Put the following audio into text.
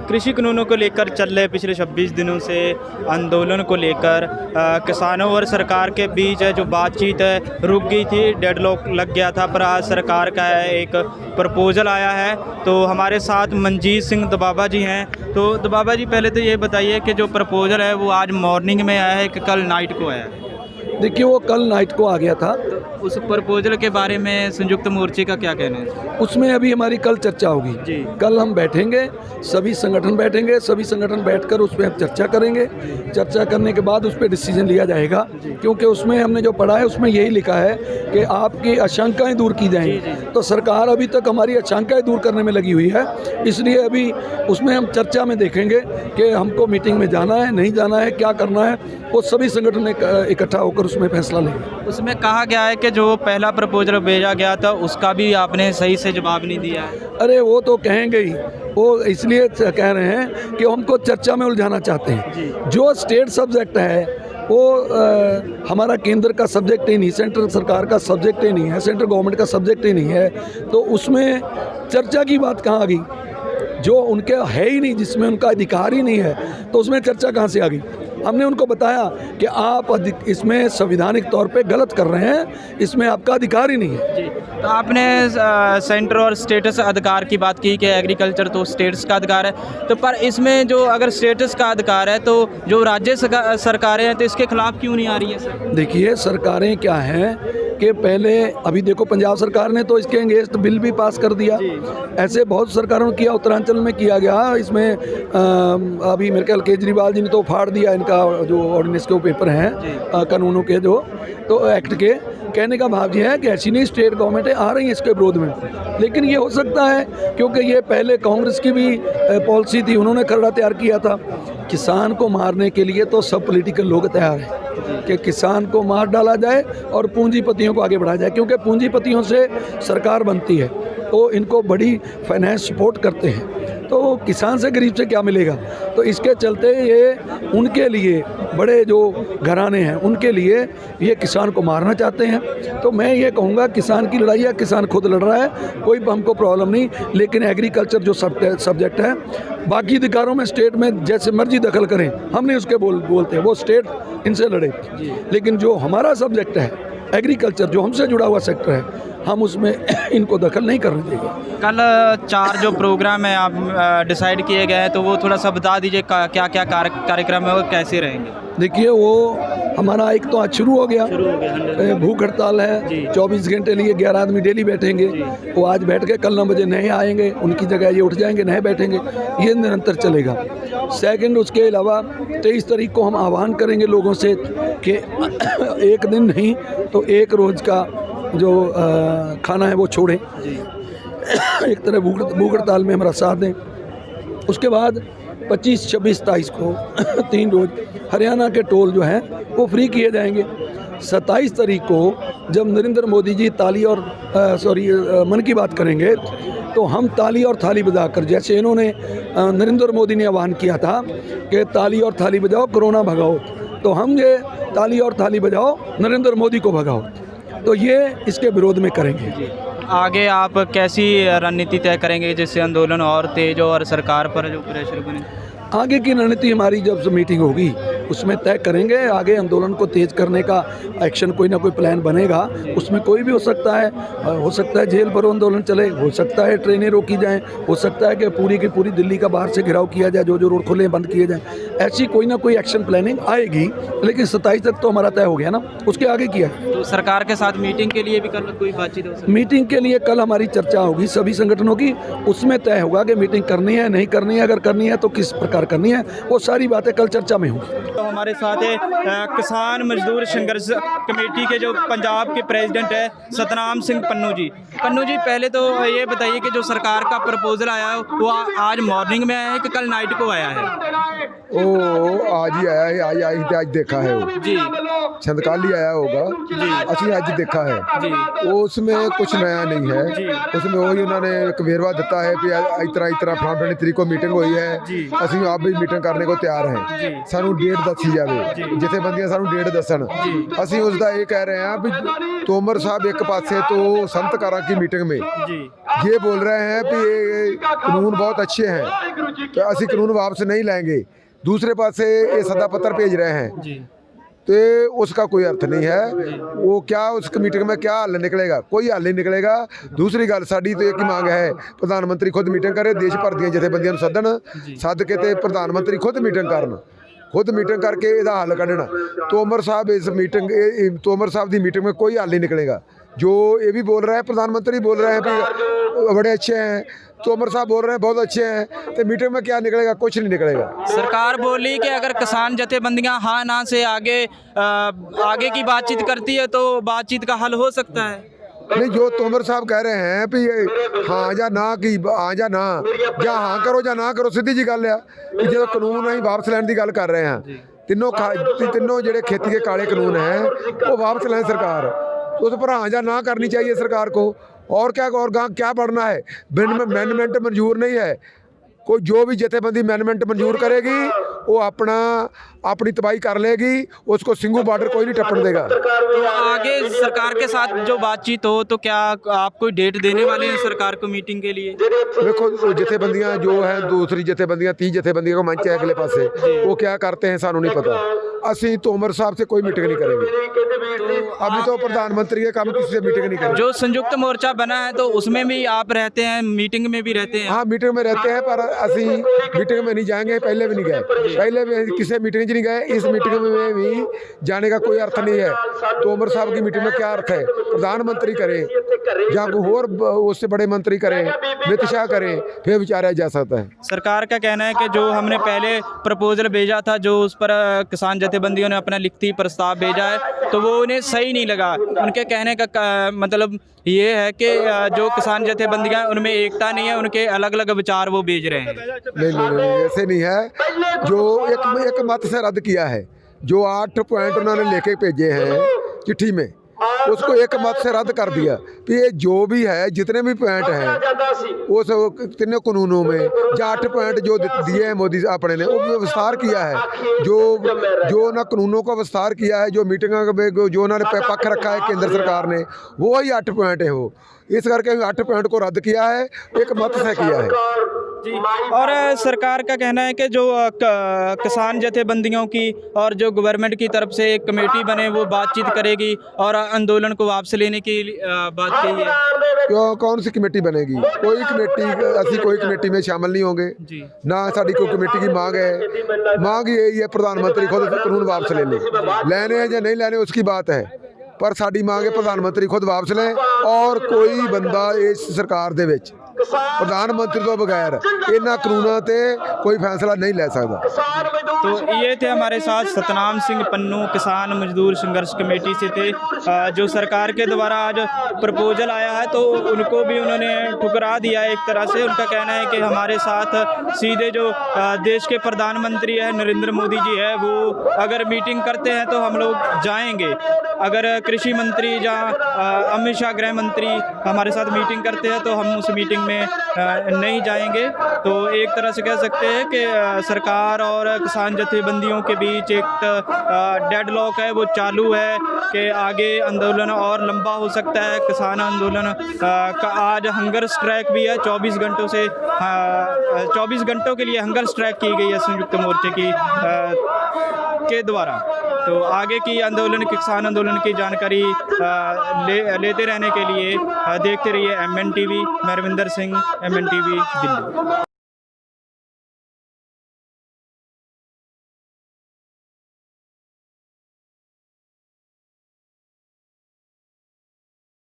कृषि कानूनों को लेकर चल रहे पिछले 26 दिनों से आंदोलन को लेकर किसानों और सरकार के बीच जो बातचीत है रुक गई थी, डेडलॉक लग गया था, पर आज सरकार का एक प्रपोजल आया है। तो हमारे साथ मंजीत सिंह दबाबा जी हैं। तो दबाबा जी, पहले तो ये बताइए कि जो प्रपोजल है वो आज मॉर्निंग में आया है कि कल नाइट को आया है? देखिए, वो कल नाइट को आ गया था। उस प्रपोजल के बारे में संयुक्त मोर्चे का क्या कहना है? उसमें अभी हमारी कल चर्चा होगी जी। कल हम बैठेंगे, सभी संगठन बैठेंगे, सभी संगठन बैठकर उस पर हम चर्चा करेंगे। चर्चा करने के बाद उस पर डिसीजन लिया जाएगा, क्योंकि उसमें हमने जो पढ़ा है उसमें यही लिखा है कि आपकी आशंकाएं दूर की जाएंगी। तो सरकार अभी तक हमारी आशंकाएं दूर करने में लगी हुई है, इसलिए अभी उसमें हम चर्चा में देखेंगे कि हमको मीटिंग में जाना है, नहीं जाना है, क्या करना है, वो सभी संगठन इकट्ठा होकर उसमें फैसला लेंगे। उसमें कहा गया है कि जो पहला प्रपोजल भेजा गया था उसका भी आपने सही से जवाब नहीं दिया है। अरे वो तो कहेंगे ही, वो इसलिए कह रहे हैं कि हमको चर्चा में उलझाना चाहते हैं। जो स्टेट सब्जेक्ट है वो हमारा केंद्र का सब्जेक्ट ही नहीं, सेंट्रल सरकार का सब्जेक्ट ही नहीं है, सेंट्रल गवर्नमेंट का सब्जेक्ट ही नहीं है, तो उसमें चर्चा की बात कहाँ आ गई? जो उनके है ही नहीं, जिसमें उनका अधिकार ही नहीं है, तो उसमें चर्चा कहाँ से आ गई? हमने उनको बताया कि आप इसमें संवैधानिक तौर पे गलत कर रहे हैं, इसमें आपका अधिकार ही नहीं है। जी। तो आपने सेंटर और स्टेटस अधिकार की बात की कि एग्रीकल्चर तो स्टेट्स का अधिकार है, तो पर इसमें जो अगर स्टेटस का अधिकार है तो जो राज्य सरकारें हैं तो इसके खिलाफ क्यों नहीं आ रही है सर? देखिए, सरकारें क्या हैं कि पहले अभी देखो, पंजाब सरकार ने तो इसके अगेंस्ट बिल भी पास कर दिया। ऐसे बहुत सरकारों ने किया, उत्तरांचल में किया गया। इसमें अभी मेरे ख्याल केजरीवाल जी ने तो फाड़ दिया इनका जो ऑर्डिनेंस के पेपर हैं कानूनों के, जो तो एक्ट के। कहने का भाव ये है कि ऐसी नहीं स्टेट गवर्नमेंटें आ रही हैं इसके विरोध में, लेकिन ये हो सकता है क्योंकि ये पहले कांग्रेस की भी पॉलिसी थी, उन्होंने खरड़ा तैयार किया था। किसान को मारने के लिए तो सब पॉलिटिकल लोग तैयार हैं कि किसान को मार डाला जाए और पूंजीपतियों को आगे बढ़ाया जाए, क्योंकि पूंजीपतियों से सरकार बनती है, तो इनको बड़ी फाइनेंस सपोर्ट करते हैं, तो किसान से गरीब से क्या मिलेगा? तो इसके चलते ये उनके लिए, बड़े जो घराने हैं उनके लिए ये किसान को मारना चाहते हैं। तो मैं ये कहूँगा, किसान की लड़ाई है, किसान खुद लड़ रहा है, कोई हमको प्रॉब्लम नहीं, लेकिन एग्रीकल्चर जो सब्जेक्ट है, बाकी अधिकारों में स्टेट में जैसे मर्जी दखल करें, हम नहीं उसके बोलते, वो स्टेट इनसे लड़े, लेकिन जो हमारा सब्जेक्ट है एग्रीकल्चर, जो हमसे जुड़ा हुआ सेक्टर है, हम उसमें इनको दखल नहीं करने देंगे। कल 4 जो प्रोग्राम है आप डिसाइड किए गए हैं, तो वो थोड़ा सा बता दीजिए क्या क्या कार्यक्रम है और कैसे रहेंगे? देखिए, वो हमारा एक तो आज शुरू हो गया भूख हड़ताल है, 24 घंटे लिए 11 आदमी डेली बैठेंगे। वो आज बैठ के कल 9 बजे नए आएंगे, उनकी जगह ये उठ जाएंगे, नए बैठेंगे, ये निरंतर चलेगा। सेकंड, उसके अलावा 23 तारीख को हम आह्वान करेंगे लोगों से कि एक दिन नहीं तो एक रोज़ का जो खाना है वो छोड़ें, एक तरह भूख हड़ताल में हमारा साथ दें। उसके बाद 25, 26, 27 को 3 रोज़ हरियाणा के टोल जो हैं वो फ्री किए जाएंगे। 27 तारीख को जब नरेंद्र मोदी जी ताली और मन की बात करेंगे, तो हम ताली और थाली बजाकर, जैसे इन्होंने नरेंद्र मोदी ने आह्वान किया था कि ताली और थाली बजाओ कोरोना भगाओ, तो हम ये ताली और थाली बजाओ नरेंद्र मोदी को भगाओ, तो ये इसके विरोध में करेंगे। आगे आप कैसी रणनीति तय करेंगे जिससे आंदोलन और तेज हो और सरकार पर जो प्रेशर बने? आगे की रणनीति हमारी जब मीटिंग होगी उसमें तय करेंगे। आगे आंदोलन को तेज करने का एक्शन कोई ना कोई प्लान बनेगा, उसमें कोई भी हो सकता है जेल भरो आंदोलन चले, हो सकता है ट्रेनें रोकी जाएं, हो सकता है कि पूरी की पूरी दिल्ली का बाहर से घेराव किया जाए, जो रोड खुले बंद किए जाएं। ऐसी कोई ना कोई एक्शन प्लानिंग आएगी, लेकिन 27 तक तो हमारा तय हो गया ना, उसके आगे किया है। तो सरकार के साथ मीटिंग के लिए भी कल कोई बातचीत हो सकती है? मीटिंग के लिए कल हमारी चर्चा होगी सभी संगठनों की, उसमें तय होगा कि मीटिंग करनी है नहीं करनी है, अगर करनी है तो किस प्रकार करनी है, वो सारी बातें कल चर्चा में होंगी। तो हमारे साथ है किसान मजदूर संघर्ष कमेटी के जो पंजाब के प्रेसिडेंट है सतनाम सिंह पन्नू जी। पन्नू जी, पहले तो ये बताइए कि जो सरकार का प्रपोजल आया है वो आज मॉर्निंग में आया है कि कल नाइट को आया है? ओ आज ही आया है, आज देखा है वो जी। छंदकाली आया होगा ਅਸੀਂ ਅੱਜ ਦੇਖਾ ਹੈ उसमें कुछ नया नहीं है उसमें वही उन्होंने एक वेरवा दिता है कि इस तरह फलानी तरीक को मीटिंग हुई है ਅਸੀਂ ਆਪ ਵੀ ਮੀਟਿੰਗ ਕਰਨੇ को तैयार हैं ਸਾਨੂੰ ਡੇਟ ਦੱਸੀ ਜਾਵੇ ਜਥੇਬੰਦੀਆਂ ਸਾਨੂੰ ਡੇਟ ਦੱਸਣ ਅਸੀਂ ਉਸ ਦਾ ਇਹ ਕਹਿ ਰਹੇ ਹਾਂ ਵੀ तोमर साहब एक पासे तो संतकारा की मीटिंग में ये बोल रहे हैं कि ये कानून बहुत अच्छे हैं तो असं कानून वापस नहीं लाएंगे दूसरे पासे ये सदा पत्र भेज रहे हैं तो उसका कोई अर्थ नहीं है वो क्या उस मीटिंग में क्या हल निकलेगा कोई हल नहीं निकलेगा दूसरी गल साडी तो एक ही मांग है प्रधानमंत्री खुद मीटिंग करे देश भर दी जथेबंदियों सदन सद के ते प्रधानमंत्री खुद मीटिंग करन खुद मीटिंग करके इसका हल कढ़ना तोमर साहब इस मीटिंग तोमर साहब की मीटिंग में कोई हल नहीं निकलेगा जो ये भी बोल रहे हैं प्रधानमंत्री बोल रहे हैं कि बड़े अच्छे हैं तोमर साहब बोल रहे हैं बहुत अच्छे हैं तो मीटिंग में क्या निकलेगा कुछ नहीं निकलेगा सरकार बोली कि अगर किसान जथेबंदियां हाँ ना से आगे की बातचीत करती है तो बातचीत का हल हो सकता है नहीं जो तोमर साहब कह रहे हैं भी हाँ या ना की हाँ या ना या हाँ करो या ना करो सीधी जी गल है कि जो कानून ਅਸੀਂ वापस ਲੈਣ ਦੀ ਗੱਲ ਕਰ ਰਹੇ हैं ਤਿੰਨੋਂ ਜਿਹੜੇ खेती के काले कानून हैं वो वापस लें सरकार तो उस पर हाँ या ना करनी चाहिए सरकार को और क्या बढ़ना है अमेंडमेंट मंजूर नहीं है कोई जो भी जथेबंदी अमेंडमेंट मंजूर करेगी वो अपनी तबाही कर लेगी उसको सिंगू बॉर्डर कोई नहीं टप्पण देगा तो आगे सरकार के साथ जो बातचीत हो तो क्या आप कोई डेट देने वाले हैं सरकार को मीटिंग के लिए देखो जथेबंदियां जो है दूसरी जथेबंदियां 30 जथेबंदियों का मंच है अगले पासे वो क्या करते हैं सानू नहीं पता ਅਸੀਂ तोमर साहब से कोई मीटिंग नहीं करेंगे अभी तो प्रधानमंत्री के काम किसी से मीटिंग नहीं करेंगे जो संयुक्त मोर्चा बना है तो उसमें भी आप रहते हैं मीटिंग में भी रहते हैं हाँ मीटिंग में रहते हैं पर ਅਸੀਂ मीटिंग में नहीं जाएंगे पहले भी नहीं गए पहले भी किसी मीटिंग में नहीं गए इस मीटिंग में भी जाने का कोई अर्थ नहीं है तोमर साहब की मीटिंग में क्या अर्थ है प्रधानमंत्री करे या कोई और उससे बड़े मंत्री करें अमित शाह करें फिर विचारा जा सकता है सरकार का कहना है कि जो हमने पहले प्रपोजल भेजा था जो उस पर किसान जथेबंदियों ने अपना लिखती प्रस्ताव भेजा है तो वो उन्हें सही नहीं लगा उनके कहने का मतलब ये है कि जो किसान जथेबंदियां उनमें एकता नहीं है उनके अलग अलग विचार वो भेज रहे हैं नहीं ऐसे नहीं है जो एक मत से रद्द किया है जो 8 पॉइंट उन्होंने लेके भेजे हैं चिट्ठी में उसको एक मत से रद्द कर दिया कि ये जो भी है जितने भी पॉइंट हैं वो सब तीनों कानूनों में जो 8 पॉइंट जो दिए हैं मोदी अपने ने वो विस्तार किया है जो ना कानूनों का विस्तार किया है जो मीटिंग में जो उन्होंने पक्ष रखा है केंद्र सरकार ने वो ही 8 पॉइंट है वो इस करके 8 पॉइंट को रद्द किया है एक मत से किया है जी और सरकार का कहना है कि जो किसान जथेबंदियों की और जो गवर्नमेंट की तरफ से एक कमेटी बने वो बातचीत करेगी और आंदोलन को वापस लेने की बात कही है क्यों कौन सी कमेटी बनेगी कोई कमेटी असं कोई कमेटी में शामिल नहीं होंगे ना साड़ी कोई कमेटी की मांग है मांग यही है प्रधानमंत्री खुद कानून वापस लेने हैं या नहीं लेने उसकी बात है पर साड़ी मांग है प्रधानमंत्री खुद वापस लें और कोई बंदा इस सरकार दे विच प्रधानमंत्री तो बगैर इन्हां कानूनां ते कोई फैसला नहीं ले सकता तो ये थे हमारे साथ सतनाम सिंह पन्नू किसान मजदूर संघर्ष कमेटी से थे जो सरकार के द्वारा आज प्रपोजल आया है तो उनको भी उन्होंने ठुकरा दिया एक तरह से उनका कहना है कि हमारे साथ सीधे जो देश के प्रधानमंत्री है नरेंद्र मोदी जी है वो अगर मीटिंग करते हैं तो हम लोग जाएंगे अगर कृषि मंत्री या अमित शाह गृह मंत्री हमारे साथ मीटिंग करते हैं तो हम उस मीटिंग में नहीं जाएंगे तो एक तरह से कह सकते हैं कि सरकार और किसान जथेबंदियों के बीच एक डेडलॉक है वो चालू है कि आगे आंदोलन और लंबा हो सकता है किसान आंदोलन का आज हंगर स्ट्राइक भी है 24 घंटों से 24 घंटों के लिए हंगर स्ट्राइक की गई है संयुक्त मोर्चे की के द्वारा तो आगे की आंदोलन किसान आंदोलन की जानकारी लेते रहने के लिए देखते रहिए MN TV मैं रविंदर सिंह MN TV दिल्ली।